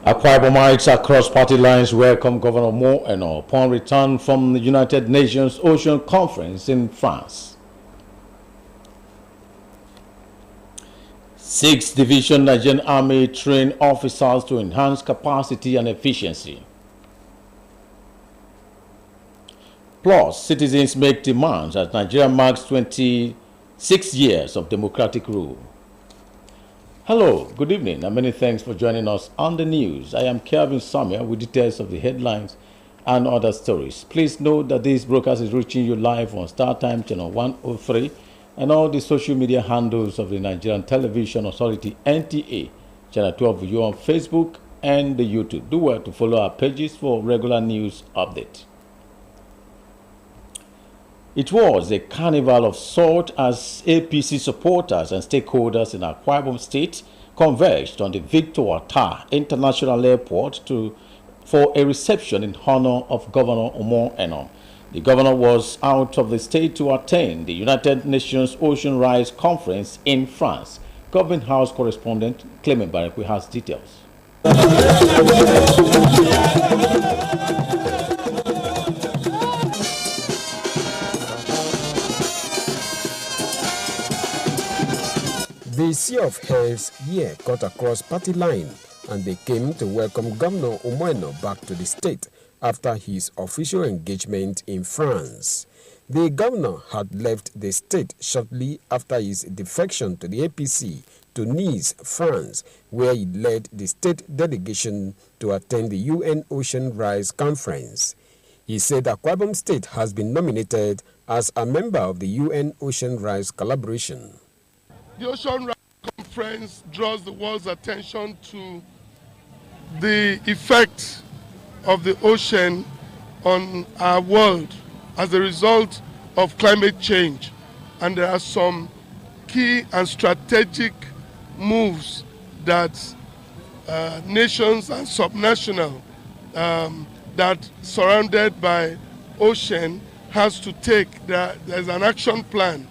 Akwa Ibomites across party lines welcome Governor Nneme Nnyin upon return from the United Nations Ocean Conference in France. 6th Division Nigerian Army train officers to enhance capacity and efficiency. Plus, citizens make demands as Nigeria marks 26 years of democratic rule. Hello, good evening, and many thanks for joining us on the news. I am Kelvin Samia with details of the headlines and other stories. Please note that this broadcast is reaching you live on StarTime Channel 103 and all the social media handles of the Nigerian Television Authority NTA, Channel 12 view on Facebook and the YouTube. Do well to follow our pages for regular news updates. It was a carnival of sorts as APC supporters and stakeholders in Akwa Ibom State converged on the Victor Atta International Airport for a reception in honor of Governor Nneme Nnyin. The governor was out of the state to attend the United Nations Ocean Rise Conference in France. Government House correspondent Clement Barekwe has details. The sea of heads here cut across party line, and they came to welcome Governor Nneme Nnyin back to the state after his official engagement in France. The governor had left the state shortly after his defection to the APC to Nice, France, where he led the state delegation to attend the UN Ocean Rise Conference. He said Akwa Ibom State has been nominated as a member of the UN Ocean Rise collaboration. The Ocean Rise Conference draws the world's attention to the effect of the ocean on our world as a result of climate change. And there are some key and strategic moves that nations and subnational that surrounded by ocean has to take. There's an action plan.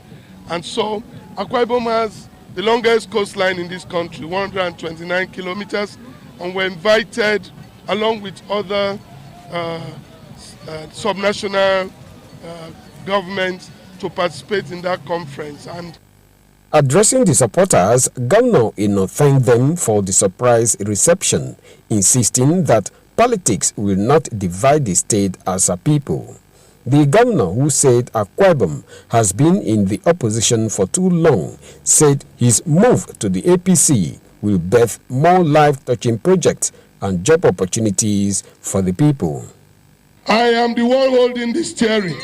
And so Akwa Ibom has the longest coastline in this country, 129 kilometers, and we're invited along with other subnational governments to participate in that conference. And addressing the supporters, Governor Nnyin thanked them for the surprise reception, insisting that politics will not divide the state as a people. The governor, who said Akwa Ibom has been in the opposition for too long, said his move to the APC will birth more life-touching projects and job opportunities for the people. I am the one holding the steering.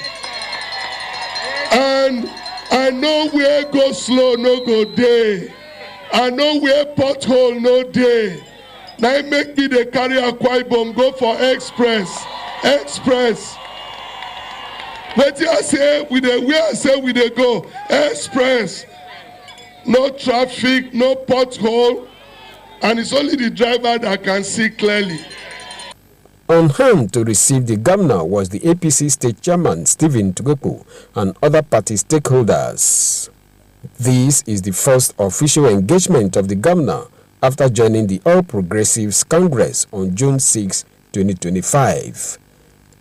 And I know where go slow, no go day. I know where pothole, no day. Now make me the carry Akwa Ibom go for express. What I say with the where I say we they go express, no traffic, no pothole, and it's only the driver that can see clearly. On hand to receive the governor was the APC state chairman Stephen Tugoku and other party stakeholders. This is the first official engagement of the governor after joining the All Progressives Congress on June 6, 2025.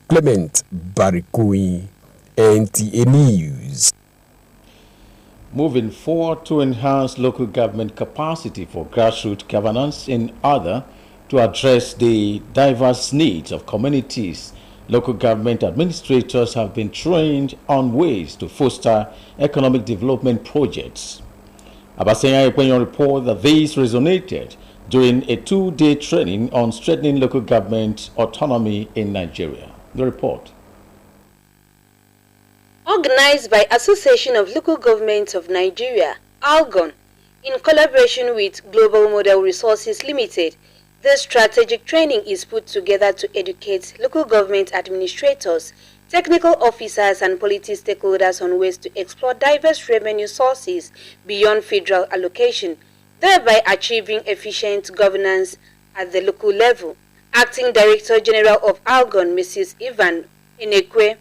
Clement Barekwe, NTA News. Moving forward to enhance local government capacity for grassroots governance in order to address the diverse needs of communities, local government administrators have been trained on ways to foster economic development projects. Abasenya Ekwenyon report that these resonated during a 2-day training on strengthening local government autonomy in Nigeria. The report. Organized by Association of Local Governments of Nigeria, ALGON, in collaboration with Global Model Resources Limited, this strategic training is put together to educate local government administrators, technical officers and policy stakeholders on ways to explore diverse revenue sources beyond federal allocation, thereby achieving efficient governance at the local level. Acting Director General of ALGON, Mrs. Ivan Inekwe,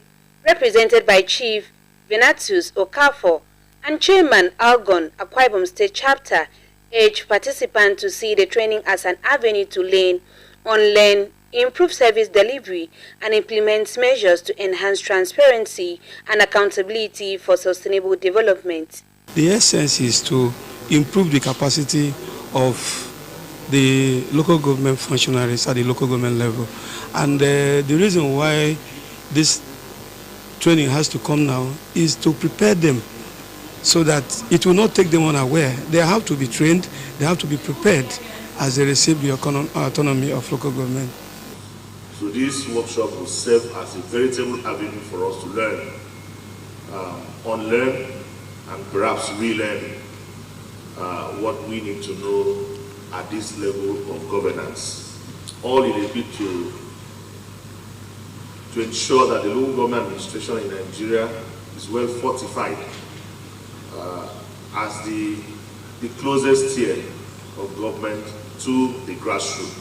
represented by Chief Venatus Okafor, and Chairman ALGON, Akwa Ibom State Chapter, urged participants to see the training as an avenue to learn unlearn, improve service delivery, and implement measures to enhance transparency and accountability for sustainable development. The essence is to improve the capacity of the local government functionaries at the local government level. And the reason why this training has to come now is to prepare them so that it will not take them unaware. They have to be trained, they have to be prepared as they receive the autonomy of local government. So this workshop will serve as a veritable avenue for us to learn, unlearn, and perhaps relearn what we need to know at this level of governance. All in a bid to ensure that the local government administration in Nigeria is well fortified as the closest tier of government to the grassroots.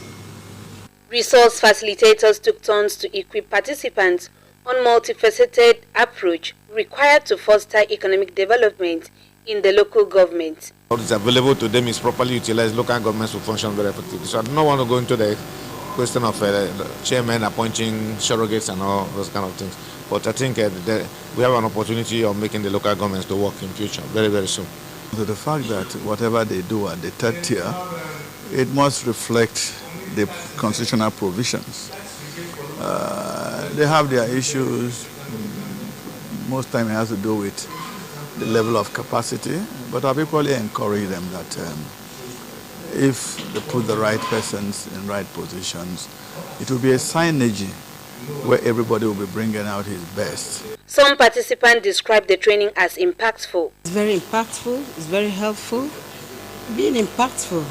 Resource facilitators took turns to equip participants on multifaceted approach required to foster economic development in the local government. What is available to them is properly utilized. Local governments will function very effectively. So I do not want to go into the question of chairman appointing surrogates and all those kind of things. But I think we have an opportunity of making the local governments to work in future very, very soon. So the fact that whatever they do at the third tier, it must reflect the constitutional provisions. They have their issues. Most time it has to do with the level of capacity, but I've equally encouraged them that if they put the right persons in right positions, it will be a synergy where everybody will be bringing out his best. Some participants described the training as impactful. It's very impactful, it's very helpful. Being impactful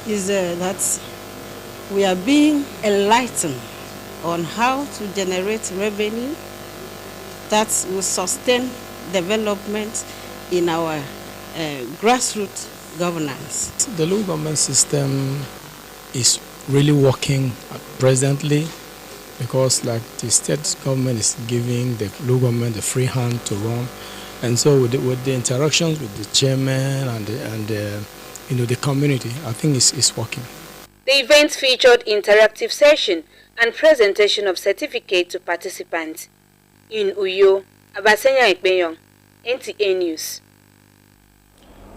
is that we are being enlightened on how to generate revenue that will sustain development in our grassroots governance. The local government system is really working presently because like the state government is giving the local government the free hand to run, and so with the interactions with the chairman and the community, I think it's working. The event featured interactive session and presentation of certificate to participants. In Uyo, Abasenya Ikpenyong, NTA News.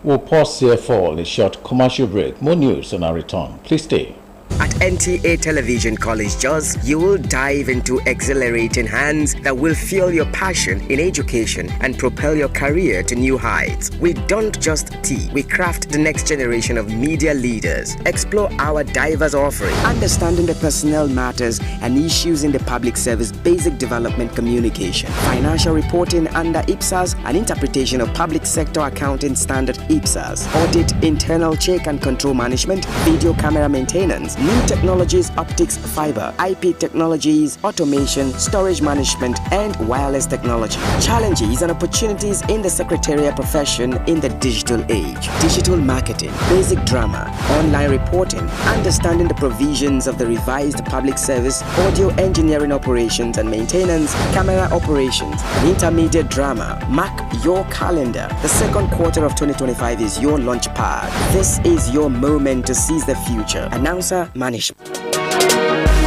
We'll pause here for a short commercial break. More news on our return. Please stay. At NTA Television College Jos, you will dive into exhilarating hands that will fuel your passion in education and propel your career to new heights. We don't just teach, we craft the next generation of media leaders. Explore our diverse offering, understanding the personnel matters and issues in the public service, basic development communication, financial reporting under IPSAS, and interpretation of public sector accounting standard IPSAS, audit, internal check and control management, video camera maintenance, new technologies, optics, fiber, IP technologies, automation, storage management, and wireless technology. Challenges and opportunities in the secretarial profession in the digital age. Digital marketing, basic drama, online reporting, understanding the provisions of the revised public service, audio engineering operations and maintenance, camera operations, and intermediate drama. Mark your calendar. The second quarter of 2025 is your launch pad. This is your moment to seize the future. Announcer Management.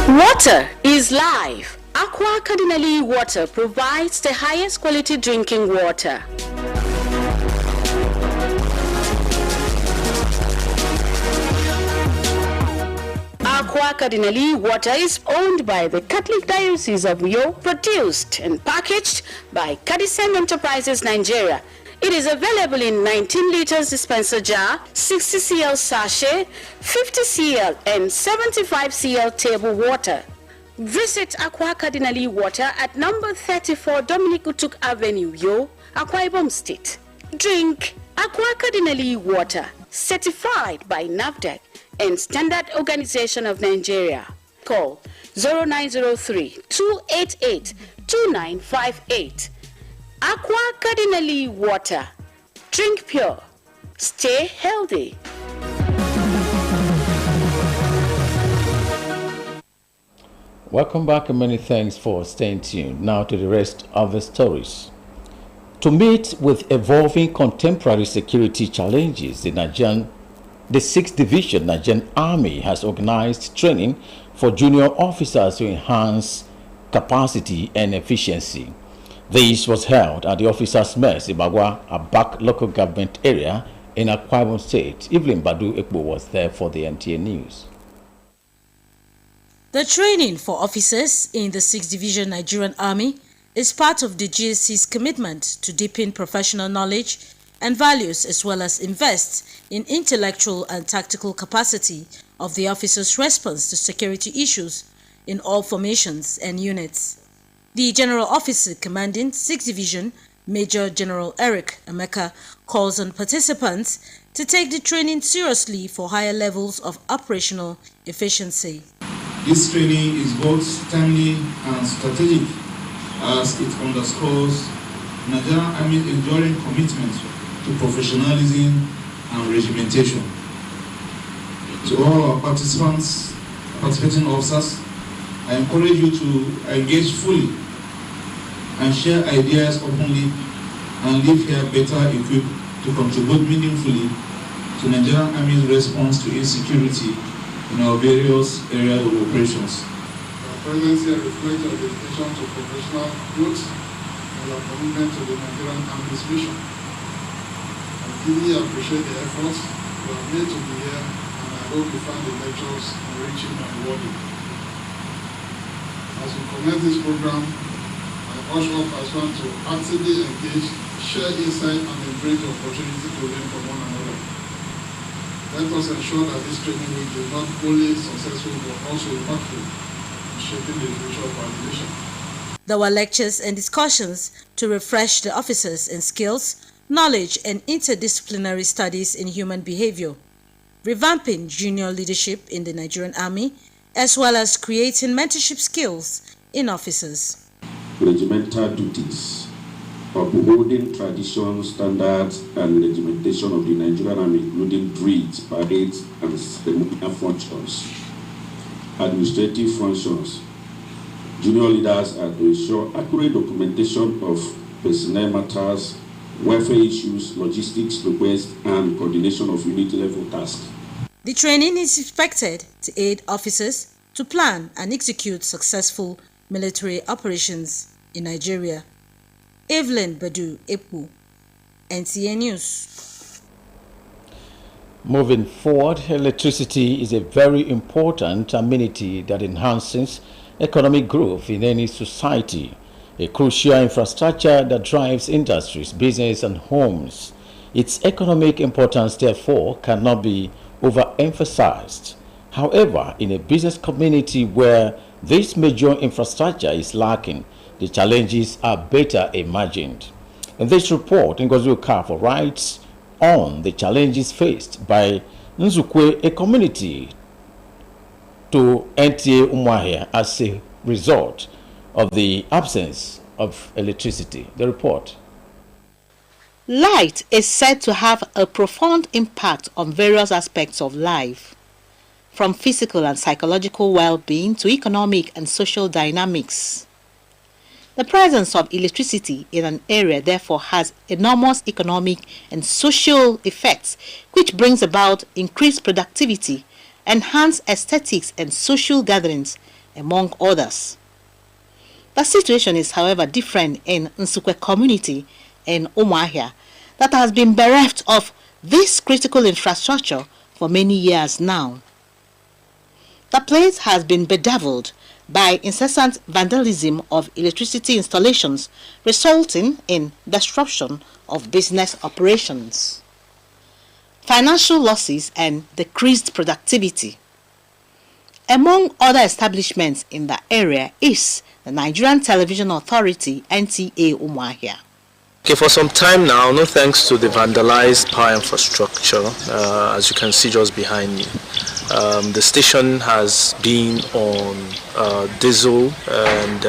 Water is life. Aqua Cardinali Water provides the highest quality drinking water. Aqua Cardinali Water is owned by the Catholic Diocese of Uyo, produced and packaged by Cadisen Enterprises Nigeria. It is available in 19 liters dispenser jar, 60 cl sachet, 50 cl and 75 cl table water. Visit Aqua Cardinali Water at number 34 Dominic Utuk Avenue, Uyo, Akwa Ibom State. Drink Aqua Cardinali Water, certified by NAFDAC and Standard Organization of Nigeria. Call 0903-288-2958. Aqua Cardinali Water. Drink pure. Stay healthy. Welcome back and many thanks for staying tuned. Now to the rest of the stories. To meet with evolving contemporary security challenges, the Nigerian The 6th Division Nigerian Army has organized training for junior officers to enhance capacity and efficiency. This was held at the Officers' Mess in Bagua, Abak local government area in Akwa Ibom State. Evelyn Badu Ekbo was there for the NTA News. The training for officers in the 6th Division Nigerian Army is part of the GSC's commitment to deepen professional knowledge and values, as well as invest in intellectual and tactical capacity of the officers' response to security issues in all formations and units. The General Officer commanding 6th Division, Major General Eric Emeka, calls on participants to take the training seriously for higher levels of operational efficiency. This training is both timely and strategic, as it underscores Nigerian Army's enduring commitment to professionalism and regimentation. To all our participating officers, I encourage you to engage fully and share ideas openly and leave here better equipped to contribute meaningfully to Nigerian Army's response to insecurity in our various areas of operations. Our presence here reflects our dedication to professional growth and our commitment to the Nigerian Army's mission. I deeply appreciate the efforts you have made to be here, and I hope you find the lectures enriching and rewarding. As we commence this program, I urge all participants to actively engage, share insight, and embrace the opportunity to learn from one another. Let us ensure that this training week is not only successful but also impactful in shaping the future of our nation. There were lectures and discussions to refresh the officers in skills, knowledge, and interdisciplinary studies in human behavior, revamping junior leadership in the Nigerian Army, as well as creating mentorship skills in officers. Regimental duties, upholding traditions, standards, and regimentation of the Nigerian Army, including drills, parades, and ceremonial functions, administrative functions. Junior leaders are to ensure accurate documentation of personnel matters, welfare issues, logistics requests, and coordination of unit-level tasks. The training is expected to aid officers to plan and execute successful military operations in Nigeria. Evelyn Badu Ekbo, NTA News. Moving forward, electricity is a very important amenity that enhances economic growth in any society, a crucial infrastructure that drives industries, business, and homes. Its economic importance, therefore, cannot be overemphasized. However, in a business community where this major infrastructure is lacking, the challenges are better imagined. In this report, Ngozi Okafor writes on the challenges faced by Nzukwe, a community to NTA Umuahia as a result of the absence of electricity. The report. Light is said to have a profound impact on various aspects of life, from physical and psychological well-being to economic and social dynamics. The presence of electricity in an area therefore has enormous economic and social effects, which brings about increased productivity, enhanced aesthetics and social gatherings, among others. The situation is, however, different in Nsukwe community in Umuahia that has been bereft of this critical infrastructure for many years now. The place has been bedeviled by incessant vandalism of electricity installations, resulting in disruption of business operations, financial losses, and decreased productivity. Among other establishments in the area is the Nigerian Television Authority, NTA Umuahia. Okay, for some time now, no thanks to the vandalized power infrastructure, as you can see just behind me, the station has been on diesel and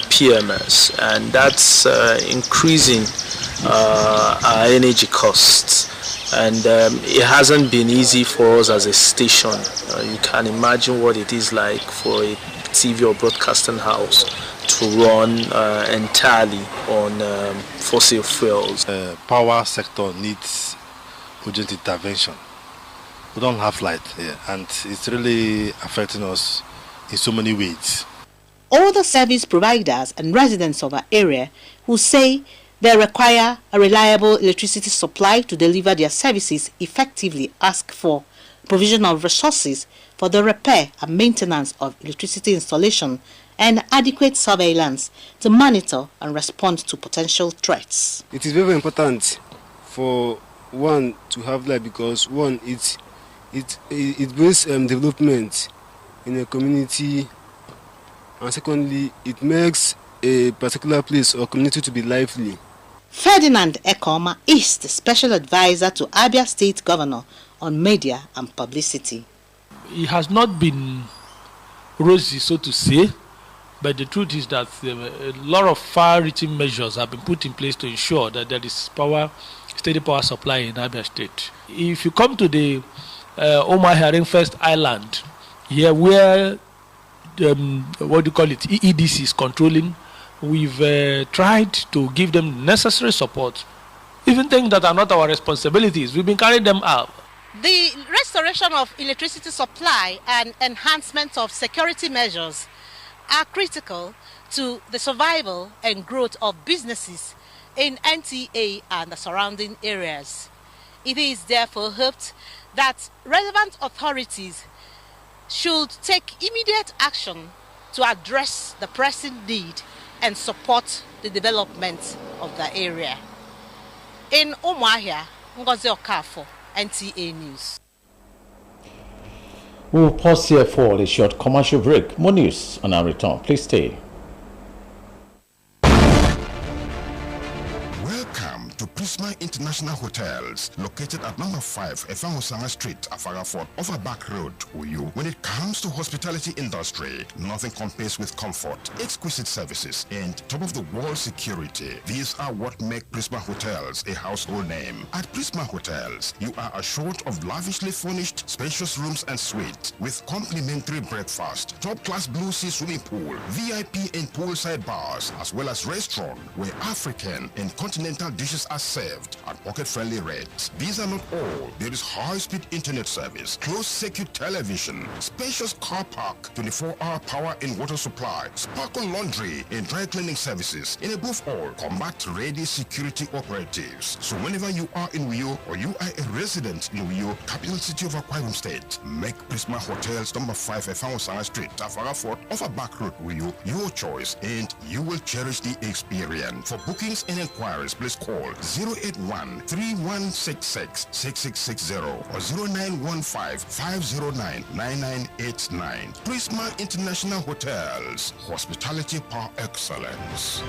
PMS, and that's increasing our energy costs. And it hasn't been easy for us as a station. You can imagine what it is like for a TV or broadcasting house to run entirely on fossil fuels. The power sector needs urgent intervention. We don't have light here, and it's really affecting us in so many ways. All the service providers and residents of our area who say they require a reliable electricity supply to deliver their services effectively ask for provision of resources for the repair and maintenance of electricity installation and adequate surveillance to monitor and respond to potential threats. It is very important for one to have light because one, it brings development in a community, and secondly, it makes a particular place or community to be lively. Ferdinand Ekoma is the special advisor to Abia State Governor on media and publicity. It has not been rosy, so to say, but the truth is that a lot of far-reaching measures have been put in place to ensure that there is steady power supply in Abia State. If you come to the Omahia First Island, here where EEDC is controlling, we've tried to give them necessary support. Even things that are not our responsibilities, we've been carrying them out. The restoration of electricity supply and enhancement of security measures are critical to the survival and growth of businesses in NTA and the surrounding areas. It is therefore hoped that relevant authorities should take immediate action to address the pressing need and support the development of the area. In Umuahia, Ngozi Okafo, NTA News. We will pause here for a short commercial break. More news on our return. Please stay. Welcome to Prisma International Hotels, located at number 5 Efangosanga Street, Afarafort, off a back road, Uyu. When it comes to hospitality industry, nothing compares with comfort, exquisite services, and top-of-the-world security. These are what make Prisma Hotels a household name. At Prisma Hotels, you are assured of lavishly furnished, spacious rooms and suites with complimentary breakfast, top-class blue sea swimming pool, VIP and poolside bars, as well as restaurant where African and continental dishes are served at pocket-friendly rates. These are not all. There is high-speed internet service, closed-circuit television, spacious car park, 24-hour power and water supply, sparkle laundry and dry cleaning services, and above all, combat-ready security operatives. So whenever you are in Uyo or you are a resident in Uyo, capital city of Akwa Ibom State, make Prisma Hotels number 5 Efangosanga Street, Tafara Fort, off a back road Uyo your choice, and you will cherish the experience. For bookings and inquiries, please call 081-3166-6660 or 0915-509-9989. Prisma International Hotels, hospitality par excellence.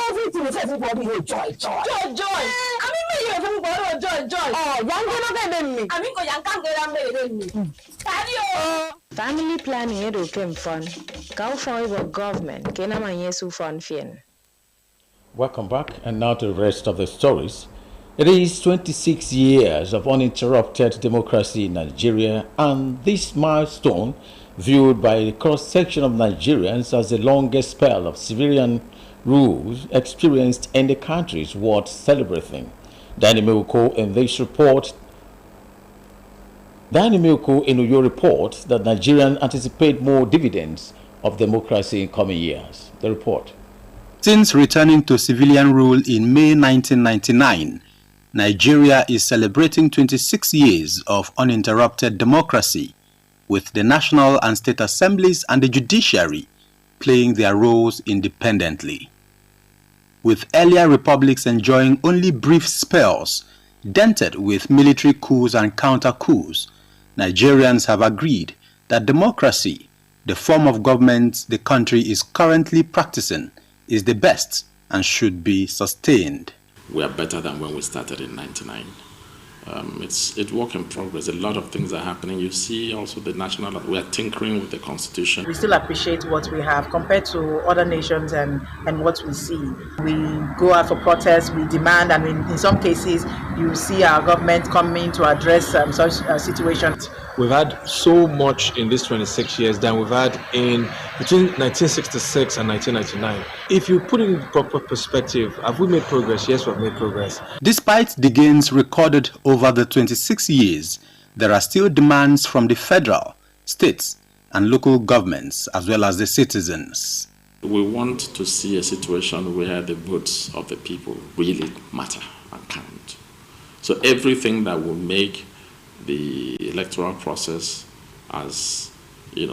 Everything is everybody with joy. Joy. I mean, me you from joy. Oh, young me. I mean, young me. Family planning edo came fun. Go for your government. Kena manyesu fun fien. Welcome back, and now to the rest of the stories. It is 26 years of uninterrupted democracy in Nigeria, and this milestone, viewed by a cross-section of Nigerians as the longest spell of civilian rule experienced in the country, is worth celebrating. Nneme Nnyin in this report. Nneme Nnyin in your report that Nigerians anticipate more dividends of democracy in coming years. The report. Since returning to civilian rule in May 1999, Nigeria is celebrating 26 years of uninterrupted democracy, with the national and state assemblies and the judiciary playing their roles independently. with earlier republics enjoying only brief spells, dented with military coups and counter-coups, Nigerians have agreed that democracy, the form of government the country is currently practicing, is the best and should be sustained. We are better than when we started in 99. It's work in progress. A lot of things are happening. You see also we are tinkering with the constitution. We still appreciate what we have compared to other nations and what we see. We go out for protests, we demand, and in some cases you see our government coming to address such situations. We've had so much in these 26 years than we've had in between 1966 and 1999. If you put it in proper perspective, have we made progress? Yes, we've made progress. Despite the gains recorded over the 26 years, there are still demands from the federal, states, and local governments, as well as the citizens. We want to see a situation where the votes of the people really matter and count. So everything that will make the electoral process as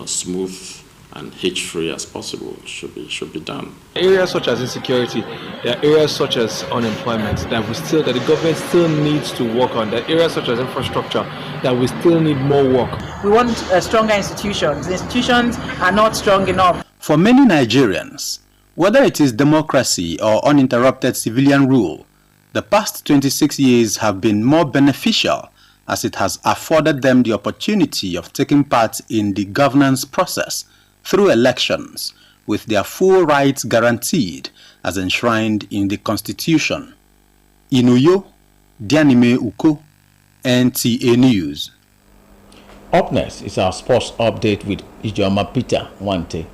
smooth and hitch-free as possible should be done. Areas such as insecurity, there are areas such as unemployment that the government still needs to work on. There are areas such as infrastructure that we still need more work. We want stronger institutions. The institutions are not strong enough. For many Nigerians, whether it is democracy or uninterrupted civilian rule, the past 26 years have been more beneficial as it has afforded them the opportunity of taking part in the governance process through elections, with their full rights guaranteed as enshrined in the Constitution. In Uyo, Nneme Nnyin, NTA News. Up next is our sports update with Ijoma Peter Wante.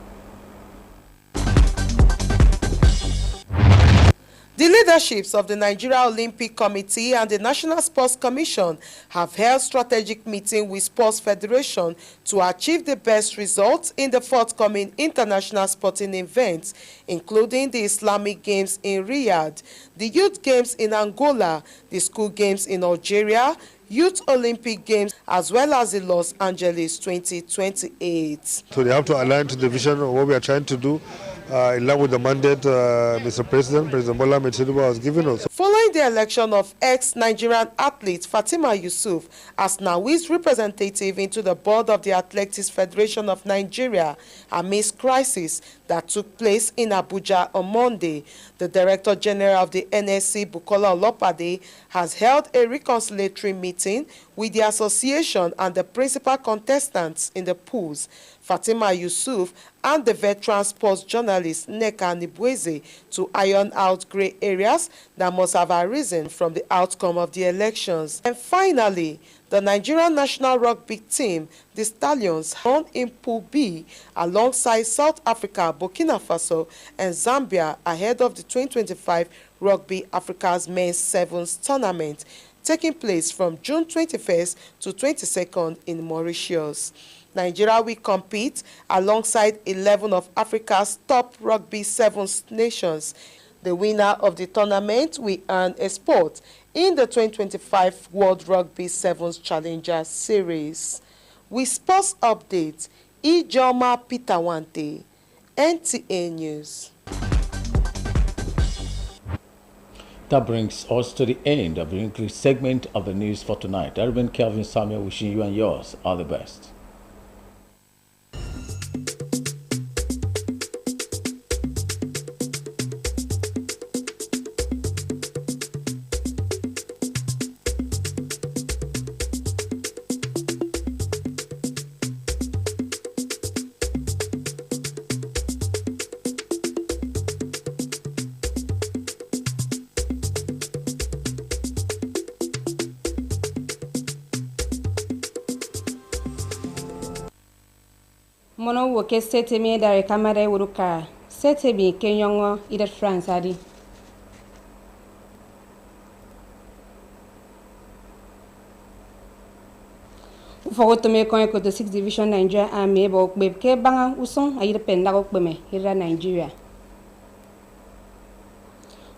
The leaderships of the Nigeria Olympic Committee and the National Sports Commission have held strategic meeting with Sports Federation to achieve the best results in the forthcoming international sporting events, including the Islamic Games in Riyadh, the Youth Games in Angola, the School Games in Algeria, Youth Olympic Games, as well as the Los Angeles 2028. So they have to align to the vision of what we are trying to do, in line with the mandate Mr. President Bola Ahmed Tinubu has given us. Following the election of ex-Nigerian athlete Fatima Yusuf as Nawi's representative into the board of the Athletics Federation of Nigeria amidst crisis that took place in Abuja on Monday, the Director General of the NSC, Bukola Olopade, has held a reconciliatory meeting with the association and the principal contestants in the pools, Fatima Yusuf and the veteran sports journalist Nneka Nnyin, to iron out grey areas that must have arisen from the outcome of the elections. And finally, the Nigerian national rugby team, the Stallions, won in Pool B alongside South Africa, Burkina Faso, and Zambia ahead of the 2025 Rugby Africa's Men's Sevens tournament, taking place from June 21st to 22nd in Mauritius. Nigeria will compete alongside 11 of Africa's top rugby sevens nations. The winner of the tournament will earn a spot in the 2025 World Rugby Sevens Challenger Series. With sports updates, Ijoma Peter Wante, NTA News. That brings us to the end of the English segment of the news for tonight. I remain Kelvin Samuel, wishing you and yours all the best. Mono woke sete me dare kamera wuruka sete bi kenyongo ida France adi ufogoto me kon ko the 6th division Nigeria Army bo be ke banga uson ayida penda ko me ira Nigeria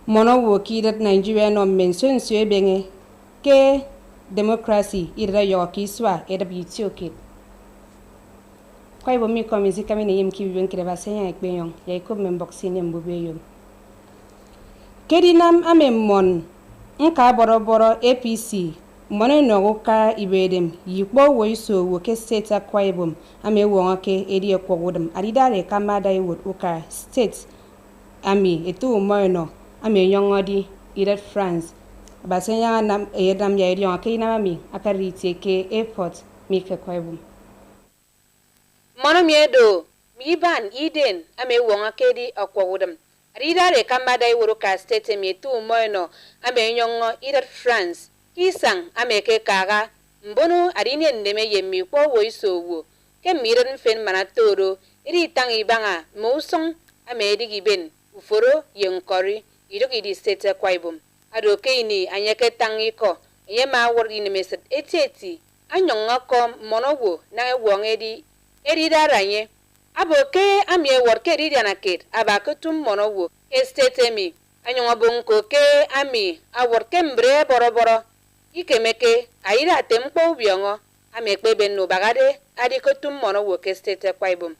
mono woke ida Nigeria no mention so ebenge ke democracy ira yoki swa ida bi tioke Kwa mi komisi kami ne yem ki biben kire ba senya ekpeyon ya iko memboxi ne mbube yo kedinam amemon nka boroboro APC mone noruka ibedem yikpo woiso woke state Akwa Ibom ame wonke edi ekwodem adidare kamada iwod uka state ami etu moino ame yongodi iret France basenya nam edam ya edi yonke inami akariti ke airport mike Akwa Ibom mono miedo miban iden ame wonke di ekwodem adidare kamada iwod uka state mi etu moino ame yongo iret France kisang ameke kaga mbono adine Nneme yemi kwo woiso wo ke miren fen manatoro iri tangi banga mosong amedi giben uforo yenkori idogi di state Akwa Ibom adoke ini anyeke tangi ko yema wori Nneme set etieti anyonga ko monowo na wongedi eri daranye aboke amie worke ri danaket abakutum monowo ke state mi anyonga bonko ke ami aworke mbre boroboro ikemeke aira tempo biongo amekpe benno bagade adi kotum mono woke state Akwa Ibom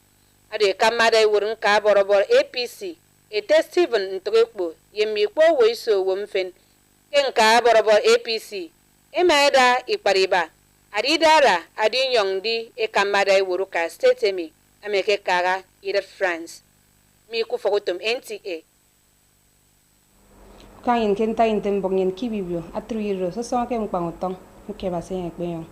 adi kamada iwurun ka borobor APC ete Stephen Ntokekpo yemi kpo woiso womfen kenka borobor APC emaida ipariba adi dara adi nyongdi e kamada iwuru ka state emi ameke kaga ire France mi ku fokutum NTA kain kenta intembong yen kibibio atruiro so so ke mpangotong ke basen ekpeyon